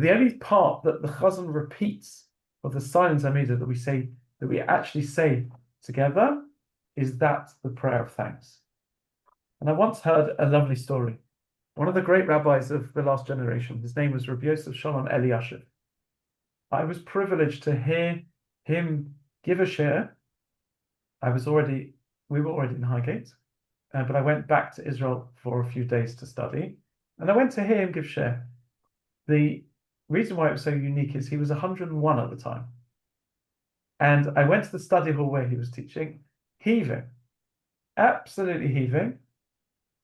But the only part that the Chazan repeats of the silent Amidah that we actually say together is that the prayer of thanks. And I once heard a lovely story. One of the great rabbis of the last generation, his name was Rabbi Yosef Shalom Eliashiv. I was privileged to hear him give a share. We were already in Highgate, but I went back to Israel for a few days to study, and I went to hear him give share. The reason why it was so unique is he was 101 at the time. And I went to the study hall where he was teaching, heaving, absolutely heaving.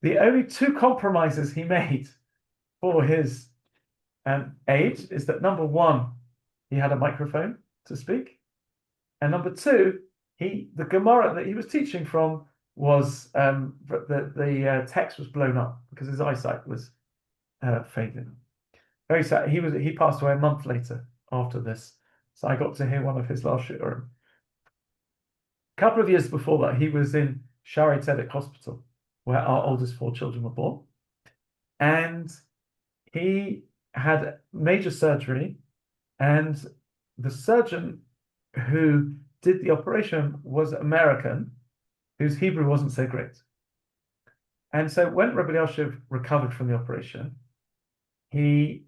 The only two compromises he made for his age is that number one, he had a microphone to speak, and number two, the Gemara that he was teaching from was the text was blown up because his eyesight was fading. Very sad. He passed away a month later after this, so I got to hear one of his last shiurim. A couple of years before that, he was in Shaarei Tzedek Hospital, where our oldest 4 children were born, and he had major surgery, and the surgeon who did the operation was American, whose Hebrew wasn't so great. And so when Rabbi Eliashiv recovered from the operation, he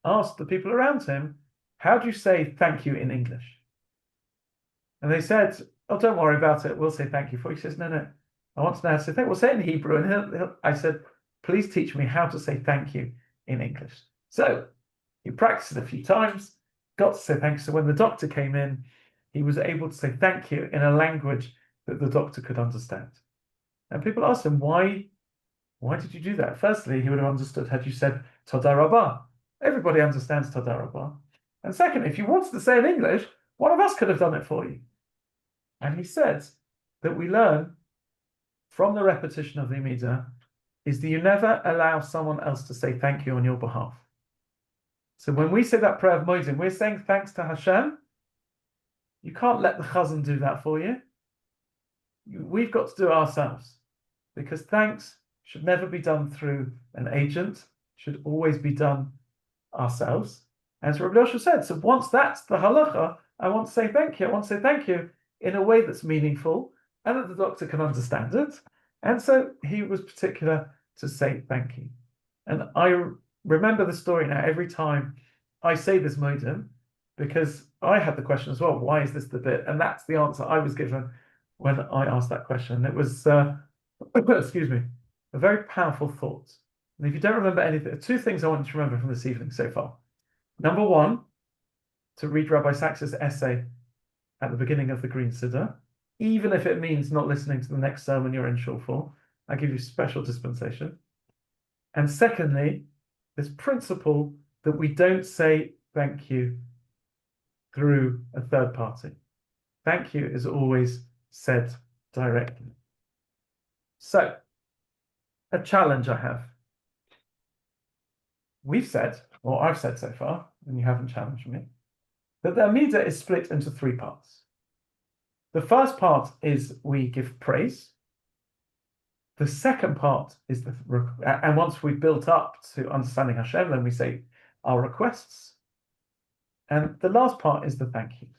asked the people around him, how do you say thank you in English? And they said, oh, don't worry about it, we'll say thank you for you. He says, no, I want to know how to say thank you. We'll say it in Hebrew. And I said, please teach me how to say thank you in English. So he practiced it a few times, got to say thank you. So when the doctor came in, he was able to say thank you in a language that the doctor could understand. And people asked him, why did you do that? Firstly, he would have understood had you said Toda Rabbah. Everybody understands Toda Rabbah. And second, if you wanted to say in English, one of us could have done it for you. And he said that we learn from the repetition of the Amidah is that you never allow someone else to say thank you on your behalf. So when we say that prayer of Moedim, we're saying thanks to Hashem. You can't let the Chazan do that for you. We've got to do it ourselves, because thanks should never be done through an agent, should always be done ourselves. As Rabbi Yosha said, so once that's the halacha, I want to say thank you. I want to say thank you in a way that's meaningful and that the doctor can understand it. And so he was particular to say thank you. And I remember the story now every time I say this modim, because I had the question as well, why is this the bit? And that's the answer I was given when I asked that question. It was, excuse me, a very powerful thought. And if you don't remember anything, 2 things I want you to remember from this evening so far. Number 1, to read Rabbi Sachs's essay at the beginning of the Green Siddur, even if it means not listening to the next sermon you're in shul for. I give you special dispensation. And secondly, this principle that we don't say thank you through a third party. Thank you is always said directly. So, a challenge I have. We've said, or I've said so far, and you haven't challenged me, that the Amidah is split into 3 parts. The first part is we give praise. The second part is and once we've built up to understanding Hashem, then we say our requests. And the last part is the thank yous.